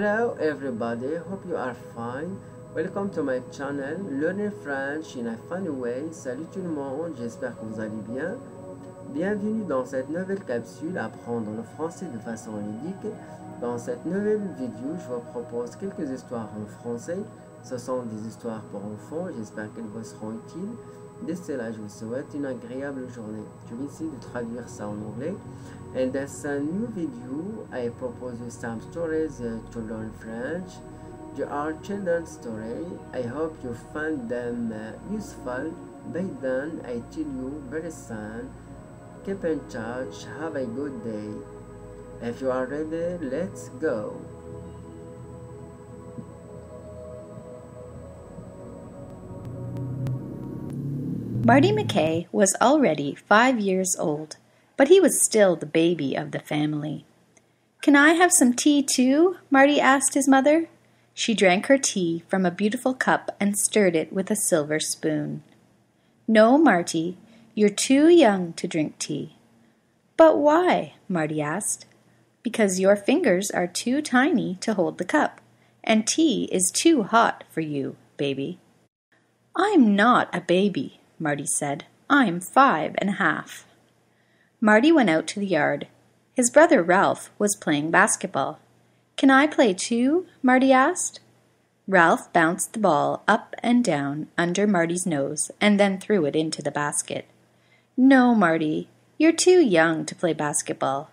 Hello everybody, hope you are fine. Welcome to my channel, Learning French in a Funny Way. Salut tout le monde, j'espère que vous allez bien. Bienvenue dans cette nouvelle capsule, apprendre le français de façon ludique. Dans cette nouvelle vidéo, je vous propose quelques histoires en français. Ce sont des histoires pour enfants, j'espère qu'elles vous seront utiles. D'ici là, je vous souhaite une agréable journée. Je vais essayer de traduire ça en anglais. In this new video, I propose you some stories to learn French. They are children's stories. I hope you find them useful. By then, I tell you very soon. Keep in touch. Have a good day. If you are ready, let's go. Marty McKay was already 5 years old, but he was still the baby of the family. "Can I have some tea too?" Marty asked his mother. She drank her tea from a beautiful cup and stirred it with a silver spoon. "No, Marty, you're too young to drink tea." "But why?" Marty asked. "Because your fingers are too tiny to hold the cup, and tea is too hot for you, baby." "I'm not a baby," Marty said. "I'm 5.5." Marty went out to the yard. His brother Ralph was playing basketball. "Can I play too?" Marty asked. Ralph bounced the ball up and down under Marty's nose and then threw it into the basket. "No, Marty, you're too young to play basketball."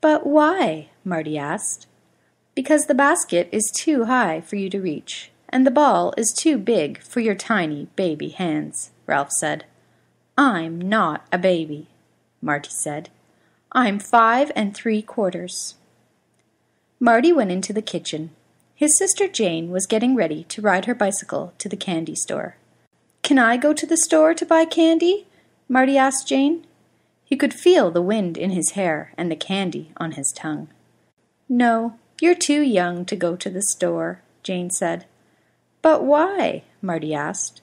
"But why?" Marty asked. "Because the basket is too high for you to reach, and the ball is too big for your tiny baby hands," Ralph said. "I'm not a baby," Marty said. "I'm 5.75." Marty went into the kitchen. His sister Jane was getting ready to ride her bicycle to the candy store. "Can I go to the store to buy candy?" Marty asked Jane. He could feel the wind in his hair and the candy on his tongue. "No, you're too young to go to the store," Jane said. "But why?" Marty asked.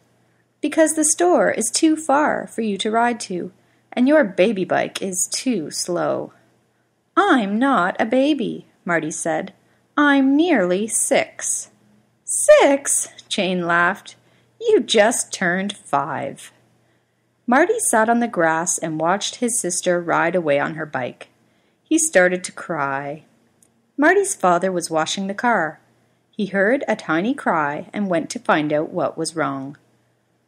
"Because the store is too far for you to ride to, and your baby bike is too slow." "I'm not a baby," Marty said. "I'm nearly 6. "6?" Jane laughed. "You just turned 5. Marty sat on the grass and watched his sister ride away on her bike. He started to cry. Marty's father was washing the car. He heard a tiny cry and went to find out what was wrong.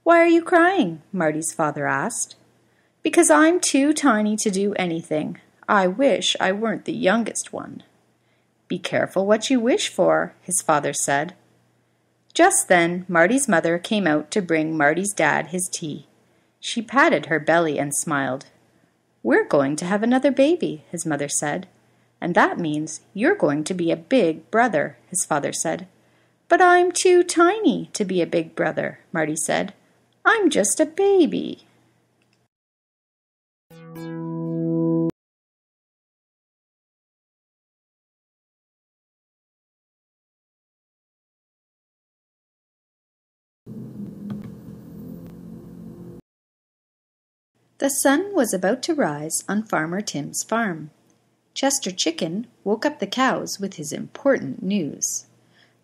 "Why are you crying?" Marty's father asked. "Because I'm too tiny to do anything. I wish I weren't the youngest one." "Be careful what you wish for," his father said. Just then, Marty's mother came out to bring Marty's dad his tea. She patted her belly and smiled. "We're going to have another baby," his mother said. "And that means you're going to be a big brother," his father said. "But I'm too tiny to be a big brother," Marty said. "I'm just a baby." The sun was about to rise on Farmer Tim's farm. Chester Chicken woke up the cows with his important news.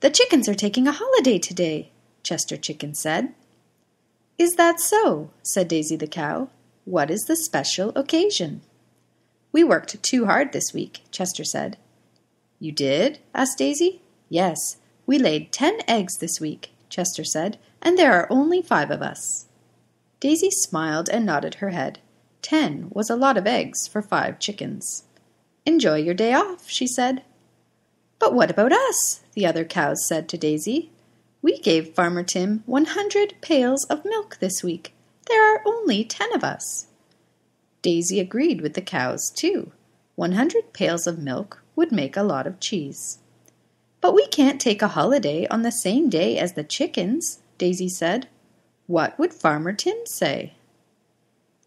"The chickens are taking a holiday today," Chester Chicken said. "Is that so?" said Daisy the cow. "What is the special occasion?" "We worked too hard this week," Chester said. "You did?" asked Daisy. "Yes, we laid 10 eggs this week," Chester said, "and there are only 5 of us." Daisy smiled and nodded her head. 10 was a lot of eggs for 5 chickens. "Enjoy your day off," she said. "But what about us?" the other cows said to Daisy. "We gave Farmer Tim 100 pails of milk this week. There are only 10 of us." Daisy agreed with the cows, too. 100 pails of milk would make a lot of cheese. "But we can't take a holiday on the same day as the chickens," Daisy said. "What would Farmer Tim say?"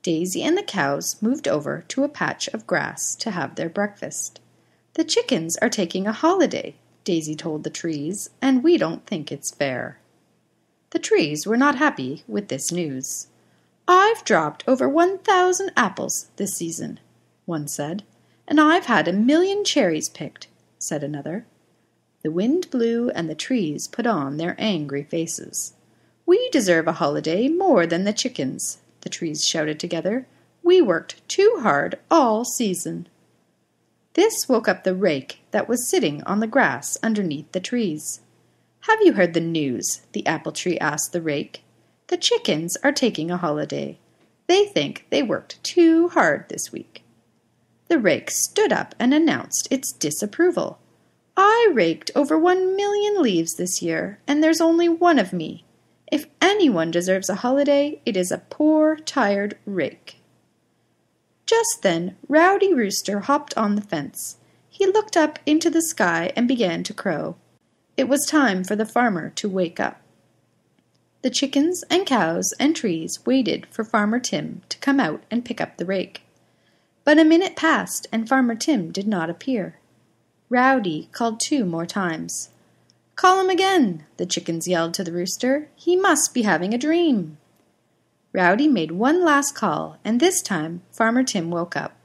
Daisy and the cows moved over to a patch of grass to have their breakfast. "The chickens are taking a holiday," Daisy told the trees, "and we don't think it's fair." The trees were not happy with this news. "I've dropped over 1,000 apples this season," one said. "And I've had 1,000,000 cherries picked," said another. The wind blew and the trees put on their angry faces. "We deserve a holiday more than the chickens," the trees shouted together. "We worked too hard all season." This woke up the rake that was sitting on the grass underneath the trees. "Have you heard the news?" the apple tree asked the rake. "The chickens are taking a holiday. They think they worked too hard this week." The rake stood up and announced its disapproval. "I raked over 1,000,000 leaves this year, and there's only one of me. If anyone deserves a holiday, it is a poor, tired rake." Just then, Rowdy Rooster hopped on the fence. He looked up into the sky and began to crow. It was time for the farmer to wake up. The chickens and cows and trees waited for Farmer Tim to come out and pick up the rake. But a minute passed and Farmer Tim did not appear. Rowdy called 2 more times. "Call him again," the chickens yelled to the rooster. "He must be having a dream." Rowdy made one last call, and this time Farmer Tim woke up.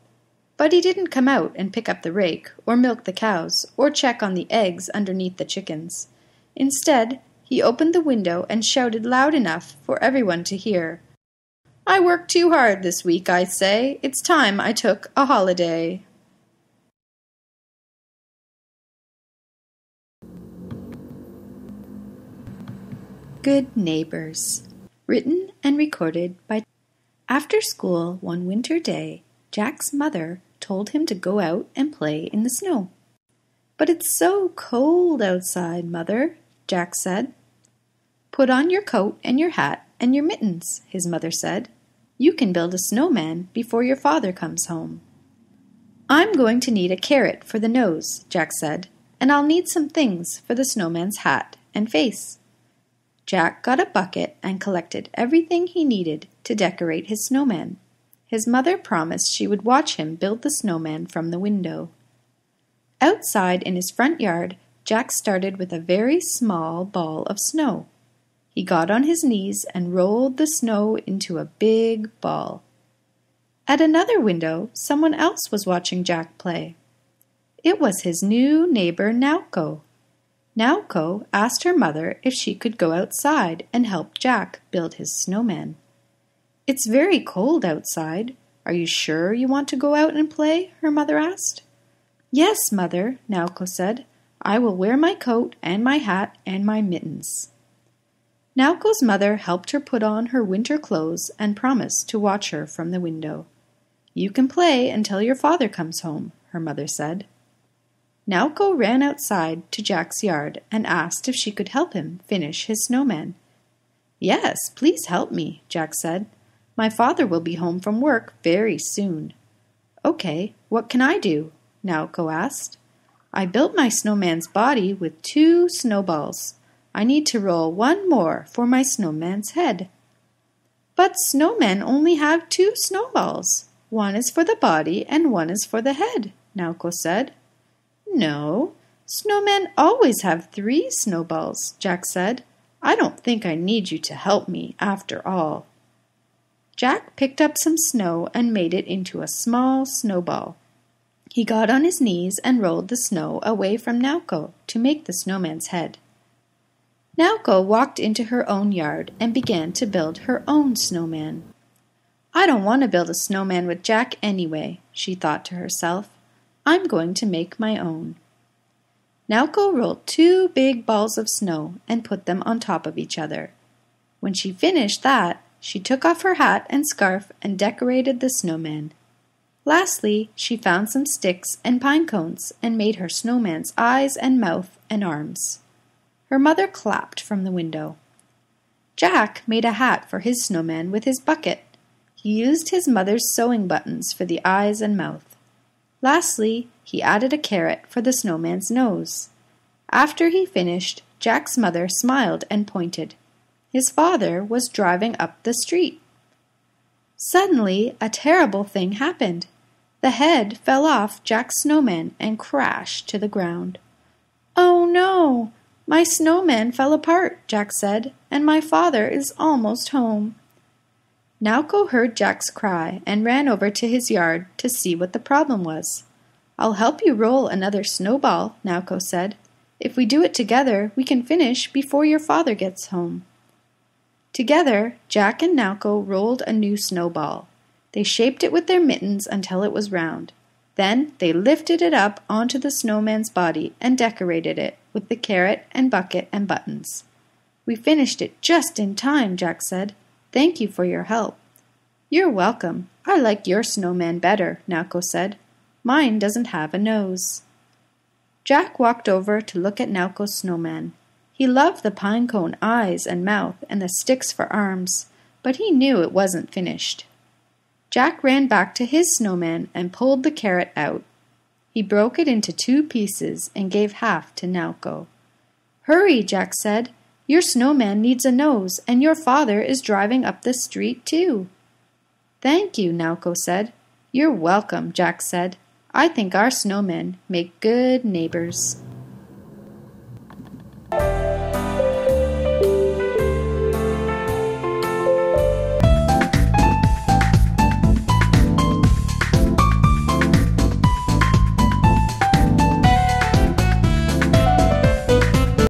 But he didn't come out and pick up the rake, or milk the cows, or check on the eggs underneath the chickens. Instead, he opened the window and shouted loud enough for everyone to hear. "I worked too hard this week, I say. It's time I took a holiday." Good Neighbors. Written and recorded by. After school one winter day, Jack's mother told him to go out and play in the snow. "But it's so cold outside, Mother," Jack said. "Put on your coat and your hat and your mittens," his mother said. "You can build a snowman before your father comes home." "I'm going to need a carrot for the nose," Jack said, "and I'll need some things for the snowman's hat and face." Jack got a bucket and collected everything he needed to decorate his snowman. His mother promised she would watch him build the snowman from the window. Outside in his front yard, Jack started with a very small ball of snow. He got on his knees and rolled the snow into a big ball. At another window, someone else was watching Jack play. It was his new neighbor Nauko. Nauko asked her mother if she could go outside and help Jack build his snowman. "It's very cold outside. Are you sure you want to go out and play?" her mother asked. "Yes, Mother," Nauko said. "I will wear my coat and my hat and my mittens." Nauko's mother helped her put on her winter clothes and promised to watch her from the window. "You can play until your father comes home," her mother said. Nauko ran outside to Jack's yard and asked if she could help him finish his snowman. "Yes, please help me," Jack said. "My father will be home from work very soon." "Okay, what can I do?" Nauko asked. "I built my snowman's body with 2 snowballs. I need to roll 1 more for my snowman's head." "But snowmen only have 2 snowballs. One is for the body and one is for the head," Nauko said. "No, snowmen always have 3 snowballs," Jack said. "I don't think I need you to help me after all." Jack picked up some snow and made it into a small snowball. He got on his knees and rolled the snow away from Nauko to make the snowman's head. Nauko walked into her own yard and began to build her own snowman. "I don't want to build a snowman with Jack anyway," she thought to herself. "I'm going to make my own." Nauko rolled 2 big balls of snow and put them on top of each other. When she finished that, she took off her hat and scarf and decorated the snowman. Lastly, she found some sticks and pine cones and made her snowman's eyes and mouth and arms. Her mother clapped from the window. Jack made a hat for his snowman with his bucket. He used his mother's sewing buttons for the eyes and mouth. Lastly, he added a carrot for the snowman's nose. After he finished, Jack's mother smiled and pointed. His father was driving up the street. Suddenly, a terrible thing happened. The head fell off Jack's snowman and crashed to the ground. "Oh no! My snowman fell apart," Jack said, "and my father is almost home." Nauko heard Jack's cry and ran over to his yard to see what the problem was. "I'll help you roll another snowball," Nauko said. If we do it together, we can finish before your father gets home." Together, Jack and Nauko rolled a new snowball. They shaped it with their mittens until it was round. Then they lifted it up onto the snowman's body and decorated it with the carrot and bucket and buttons. "We finished it just in time," Jack said. "Thank you for your help." "You're welcome. I like your snowman better," Nauko said. "Mine doesn't have a nose." Jack walked over to look at Nauko's snowman. He loved the pine cone eyes and mouth and the sticks for arms, but he knew it wasn't finished. Jack ran back to his snowman and pulled the carrot out. He broke it into 2 pieces and gave half to Nauko. "Hurry," Jack said. "Your snowman needs a nose, and your father is driving up the street too." "Thank you," Nauko said. "You're welcome," Jack said. "I think our snowmen make good neighbors."